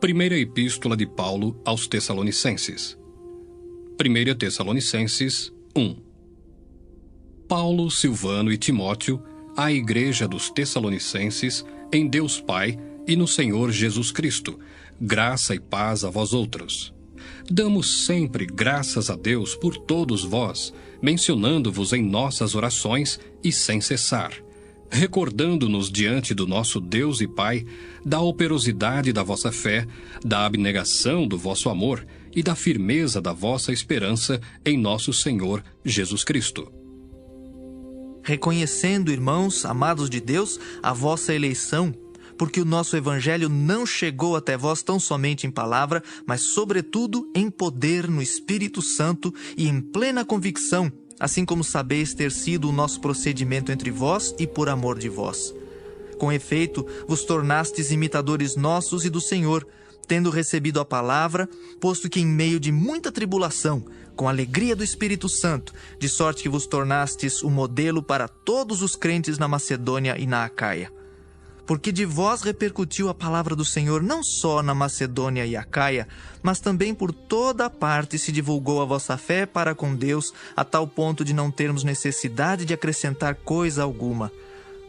Primeira Epístola de Paulo aos Tessalonicenses. 1 Tessalonicenses 1. Paulo, Silvano e Timóteo, à Igreja dos Tessalonicenses, em Deus Pai e no Senhor Jesus Cristo, graça e paz a vós outros. Damos sempre graças a Deus por todos vós, mencionando-vos em nossas orações e sem cessar, recordando-nos diante do nosso Deus e Pai da operosidade da vossa fé, da abnegação do vosso amor e da firmeza da vossa esperança em nosso Senhor Jesus Cristo. Reconhecendo, irmãos, amados de Deus, a vossa eleição, porque o nosso Evangelho não chegou até vós tão somente em palavra, mas sobretudo em poder no Espírito Santo e em plena convicção, assim como sabeis ter sido o nosso procedimento entre vós e por amor de vós. Com efeito, vos tornastes imitadores nossos e do Senhor, tendo recebido a palavra, posto que em meio de muita tribulação, com a alegria do Espírito Santo, de sorte que vos tornastes o modelo para todos os crentes na Macedônia e na Acaia. Porque de vós repercutiu a palavra do Senhor não só na Macedônia e Acaia, mas também por toda a parte se divulgou a vossa fé para com Deus, a tal ponto de não termos necessidade de acrescentar coisa alguma.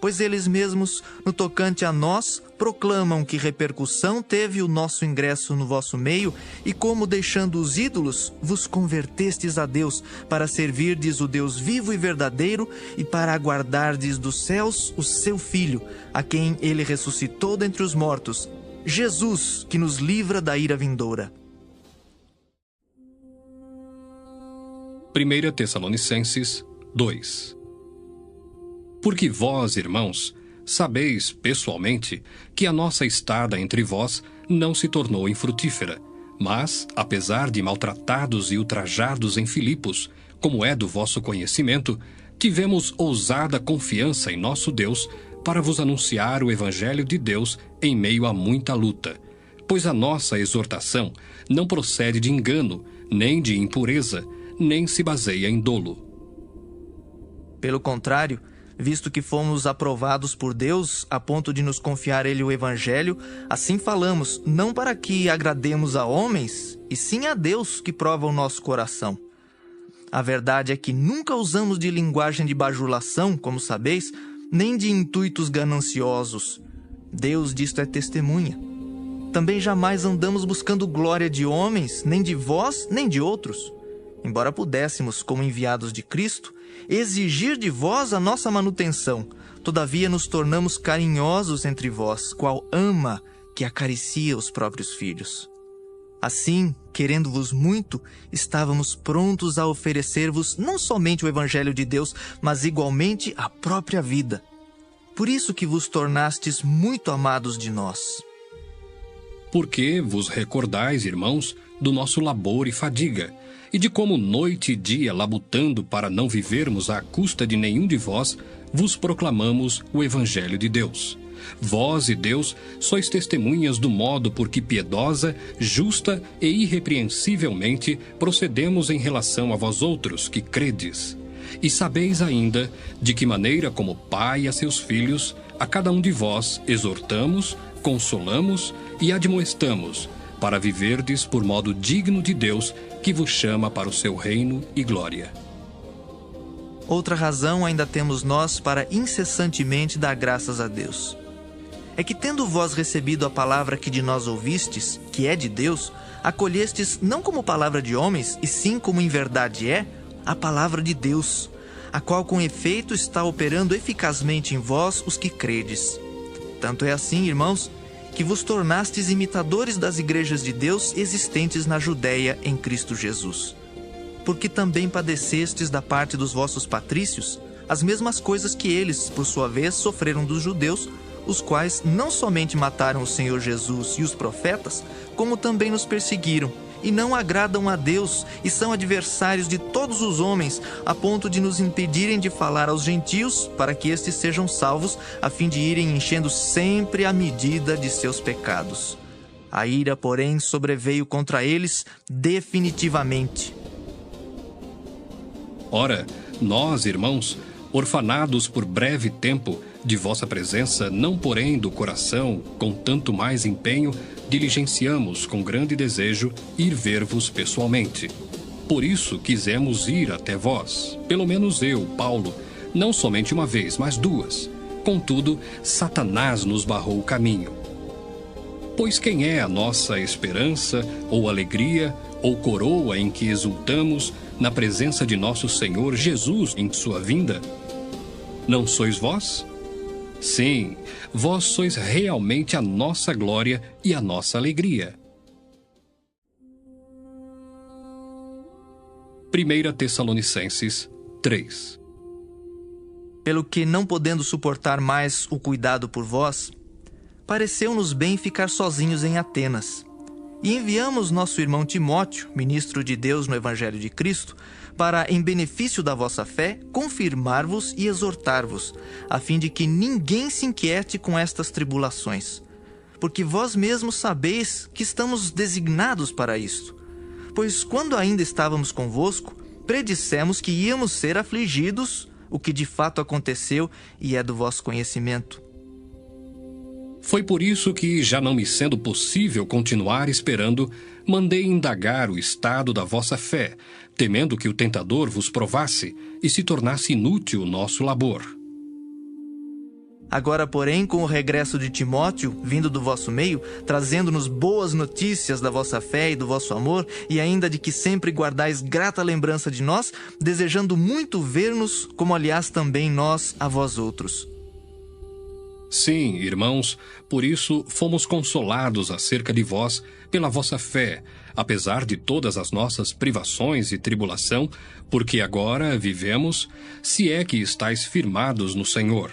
Pois eles mesmos, no tocante a nós, proclamam que repercussão teve o nosso ingresso no vosso meio e como, deixando os ídolos, vos convertestes a Deus, para servirdes o Deus vivo e verdadeiro e para aguardardes dos céus o seu Filho, a quem ele ressuscitou dentre os mortos, Jesus, que nos livra da ira vindoura. 1 Tessalonicenses 2. Porque vós, irmãos, sabeis pessoalmente que a nossa estada entre vós não se tornou infrutífera, mas, apesar de maltratados e ultrajados em Filipos, como é do vosso conhecimento, tivemos ousada confiança em nosso Deus para vos anunciar o Evangelho de Deus em meio a muita luta, pois a nossa exortação não procede de engano, nem de impureza, nem se baseia em dolo. Pelo contrário, visto que fomos aprovados por Deus a ponto de nos confiar Ele o Evangelho, assim falamos, não para que agrademos a homens, e sim a Deus que prova o nosso coração. A verdade é que nunca usamos de linguagem de bajulação, como sabeis, nem de intuitos gananciosos. Deus disto é testemunha. Também jamais andamos buscando glória de homens, nem de vós, nem de outros. Embora pudéssemos, como enviados de Cristo, exigir de vós a nossa manutenção, todavia nos tornamos carinhosos entre vós, qual ama que acaricia os próprios filhos. Assim, querendo-vos muito, estávamos prontos a oferecer-vos não somente o Evangelho de Deus, mas igualmente a própria vida. Por isso que vos tornastes muito amados de nós. Porque vos recordais, irmãos, do nosso labor e fadiga, e de como noite e dia labutando para não vivermos à custa de nenhum de vós, vos proclamamos o Evangelho de Deus. Vós e Deus sois testemunhas do modo por que piedosa, justa e irrepreensivelmente procedemos em relação a vós outros que credes. E sabeis ainda de que maneira, como pai a seus filhos, a cada um de vós exortamos, consolamos e admoestamos, para viverdes por modo digno de Deus, que vos chama para o seu reino e glória. Outra razão ainda temos nós para incessantemente dar graças a Deus. É que tendo vós recebido a palavra que de nós ouvistes, que é de Deus, acolhestes não como palavra de homens, e sim como em verdade é, a palavra de Deus, a qual com efeito está operando eficazmente em vós os que credes. Tanto é assim, irmãos, que vos tornastes imitadores das igrejas de Deus existentes na Judéia em Cristo Jesus. Porque também padecestes da parte dos vossos patrícios as mesmas coisas que eles, por sua vez, sofreram dos judeus, os quais não somente mataram o Senhor Jesus e os profetas, como também nos perseguiram, e não agradam a Deus, e são adversários de todos os homens, a ponto de nos impedirem de falar aos gentios, para que estes sejam salvos, a fim de irem enchendo sempre a medida de seus pecados. A ira, porém, sobreveio contra eles definitivamente. Ora, nós, irmãos, orfanados por breve tempo, De vossa presença, não porém do coração, com tanto mais empenho, diligenciamos com grande desejo ir ver-vos pessoalmente. Por isso quisemos ir até vós, pelo menos eu, Paulo, não somente uma vez, mas duas. Contudo, Satanás nos barrou o caminho. Pois quem é a nossa esperança, ou alegria, ou coroa em que exultamos na presença de nosso Senhor Jesus em sua vinda? Não sois vós? Sim, vós sois realmente a nossa glória e a nossa alegria. 1 Tessalonicenses 3. Pelo que, não podendo suportar mais o cuidado por vós, pareceu-nos bem ficar sozinhos em Atenas. E enviamos nosso irmão Timóteo, ministro de Deus no Evangelho de Cristo, para, em benefício da vossa fé, confirmar-vos e exortar-vos, a fim de que ninguém se inquiete com estas tribulações. Porque vós mesmos sabeis que estamos designados para isto. Pois quando ainda estávamos convosco, predissemos que íamos ser afligidos, o que de fato aconteceu e é do vosso conhecimento. Foi por isso que, já não me sendo possível continuar esperando, mandei indagar o estado da vossa fé, temendo que o tentador vos provasse e se tornasse inútil o nosso labor. Agora, porém, com o regresso de Timóteo, vindo do vosso meio, trazendo-nos boas notícias da vossa fé e do vosso amor, e ainda de que sempre guardais grata lembrança de nós, desejando muito ver-nos, como aliás também nós a vós outros. Sim, irmãos, por isso fomos consolados acerca de vós pela vossa fé, apesar de todas as nossas privações e tribulação, porque agora vivemos, se é que estáis firmados no Senhor.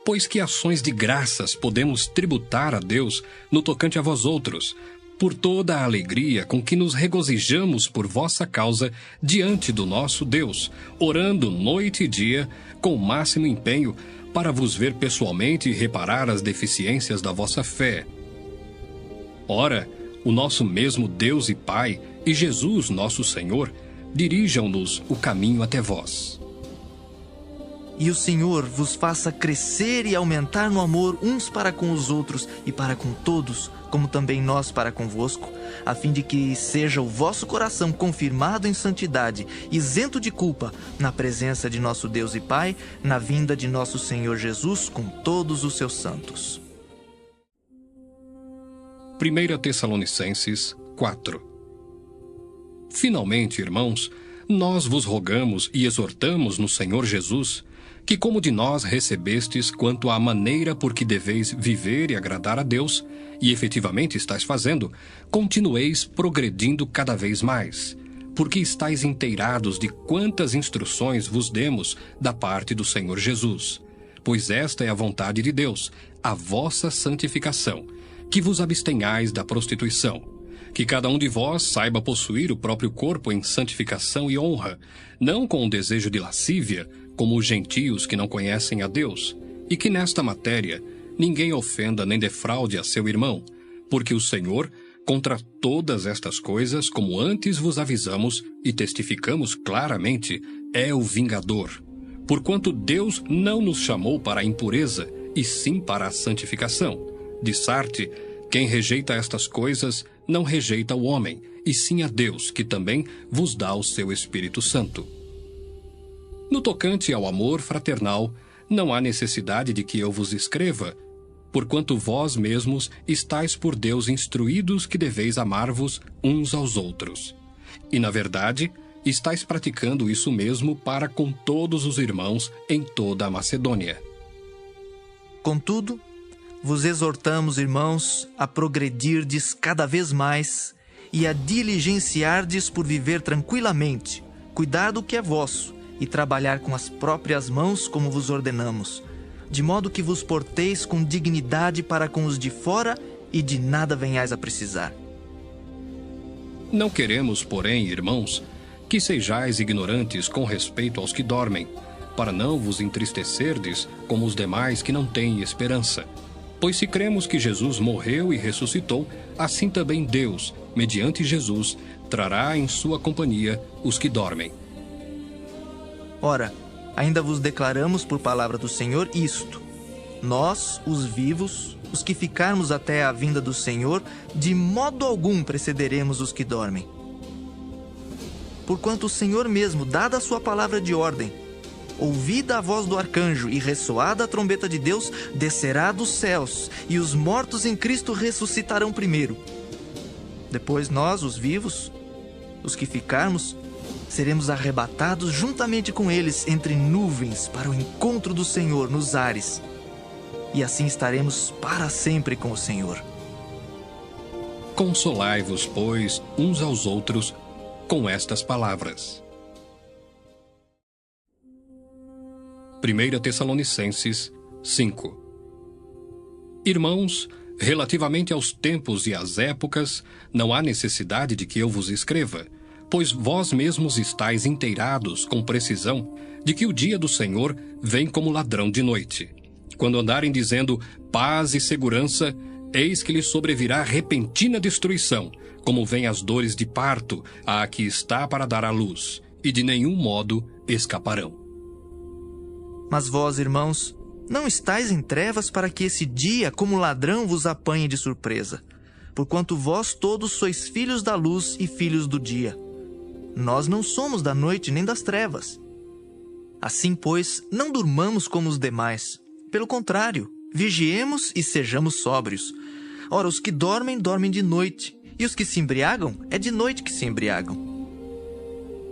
Pois que ações de graças podemos tributar a Deus no tocante a vós outros, por toda a alegria com que nos regozijamos por vossa causa diante do nosso Deus, orando noite e dia com o máximo empenho, para vos ver pessoalmente e reparar as deficiências da vossa fé. Ora, o nosso mesmo Deus e Pai, e Jesus, nosso Senhor, dirijam-nos o caminho até vós. E o Senhor vos faça crescer e aumentar no amor uns para com os outros e para com todos, como também nós para convosco, a fim de que seja o vosso coração confirmado em santidade, isento de culpa, na presença de nosso Deus e Pai, na vinda de nosso Senhor Jesus com todos os seus santos. 1 Tessalonicenses 4. Finalmente, irmãos, nós vos rogamos e exortamos no Senhor Jesus, que como de nós recebestes quanto à maneira por que deveis viver e agradar a Deus, e efetivamente estáis fazendo, continueis progredindo cada vez mais, porque estáis inteirados de quantas instruções vos demos da parte do Senhor Jesus. Pois esta é a vontade de Deus, a vossa santificação, que vos abstenhais da prostituição, que cada um de vós saiba possuir o próprio corpo em santificação e honra, não com o desejo de lascívia, como os gentios que não conhecem a Deus, e que nesta matéria ninguém ofenda nem defraude a seu irmão, porque o Senhor, contra todas estas coisas, como antes vos avisamos e testificamos claramente, é o vingador. Porquanto Deus não nos chamou para a impureza, e sim para a santificação. De Sarte, quem rejeita estas coisas, não rejeita o homem, e sim a Deus, que também vos dá o seu Espírito Santo. No tocante ao amor fraternal, não há necessidade de que eu vos escreva, porquanto vós mesmos estáis por Deus instruídos que deveis amar-vos uns aos outros. E, na verdade, estáis praticando isso mesmo para com todos os irmãos em toda a Macedônia. Contudo, vos exortamos, irmãos, a progredirdes cada vez mais e a diligenciardes por viver tranquilamente, cuidar do que é vosso e trabalhar com as próprias mãos como vos ordenamos, de modo que vos porteis com dignidade para com os de fora e de nada venhais a precisar. Não queremos, porém, irmãos, que sejais ignorantes com respeito aos que dormem, para não vos entristecerdes como os demais que não têm esperança. Pois se cremos que Jesus morreu e ressuscitou, assim também Deus, mediante Jesus, trará em sua companhia os que dormem. Ora, Ainda vos declaramos por palavra do Senhor isto: nós, os vivos, os que ficarmos até a vinda do Senhor, de modo algum precederemos os que dormem. Porquanto o Senhor mesmo, dada a sua palavra de ordem, ouvida a voz do arcanjo e ressoada a trombeta de Deus, descerá dos céus, e os mortos em Cristo ressuscitarão primeiro. Depois nós, os vivos, os que ficarmos, seremos arrebatados juntamente com eles entre nuvens para o encontro do Senhor nos ares. E assim estaremos para sempre com o Senhor. Consolai-vos, pois, uns aos outros com estas palavras. 1 Tessalonicenses 5. Irmãos, relativamente aos tempos e às épocas, não há necessidade de que eu vos escreva, pois vós mesmos estáis inteirados com precisão de que o dia do Senhor vem como ladrão de noite. Quando andarem dizendo paz e segurança, eis que lhes sobrevirá repentina destruição, como vêm as dores de parto à que está para dar à luz, e de nenhum modo escaparão. Mas vós, irmãos, não estáis em trevas para que esse dia, como ladrão, vos apanhe de surpresa, porquanto vós todos sois filhos da luz e filhos do dia. Nós não somos da noite nem das trevas. Assim, pois, não durmamos como os demais. Pelo contrário, vigiemos e sejamos sóbrios. Ora, os que dormem, dormem de noite, e os que se embriagam, é de noite que se embriagam.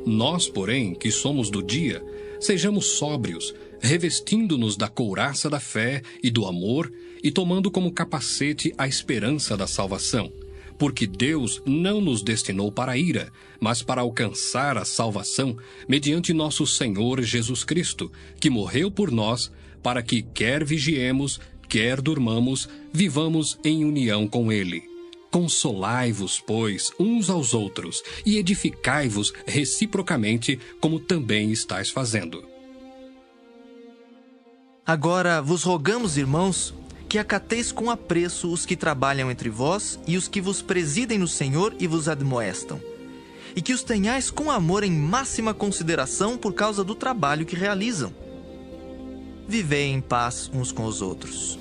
Nós, porém, que somos do dia, sejamos sóbrios, revestindo-nos da couraça da fé e do amor, e tomando como capacete a esperança da salvação. Porque Deus não nos destinou para a ira, mas para alcançar a salvação mediante nosso Senhor Jesus Cristo, que morreu por nós, para que, quer vigiemos, quer durmamos, vivamos em união com Ele. Consolai-vos, pois, uns aos outros, e edificai-vos reciprocamente, como também estáis fazendo. Agora vos rogamos, irmãos, que acateis com apreço os que trabalham entre vós e os que vos presidem no Senhor e vos admoestam, e que os tenhais com amor em máxima consideração por causa do trabalho que realizam. Vivei em paz uns com os outros.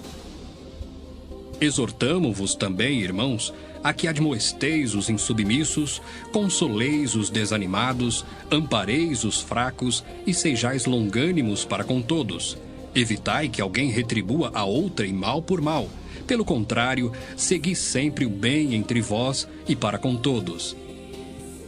Exortamo-vos também, irmãos, a que admoesteis os insubmissos, consoleis os desanimados, ampareis os fracos e sejais longânimos para com todos. Evitai que alguém retribua a outrem mal por mal. Pelo contrário, segui sempre o bem entre vós e para com todos.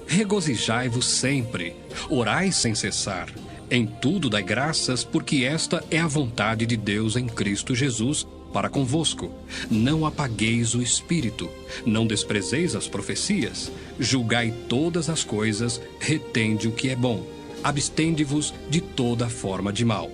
Regozijai-vos sempre, orai sem cessar. Em tudo dai graças, porque esta é a vontade de Deus em Cristo Jesus para convosco. Não apagueis o espírito, não desprezeis as profecias, julgai todas as coisas, retende o que é bom, abstende-vos de toda forma de mal.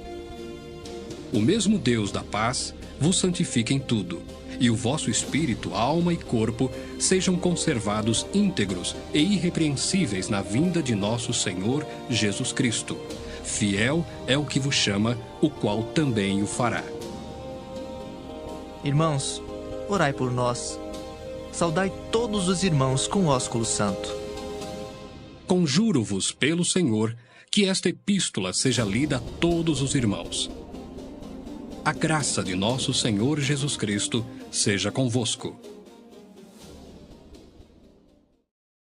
O mesmo Deus da paz vos santifique em tudo, e o vosso espírito, alma e corpo sejam conservados íntegros e irrepreensíveis na vinda de nosso Senhor Jesus Cristo. Fiel é o que vos chama, o qual também o fará. Irmãos, orai por nós. Saudai todos os irmãos com ósculo santo. Conjuro-vos pelo Senhor que esta epístola seja lida a todos os irmãos. A graça de nosso Senhor Jesus Cristo seja convosco.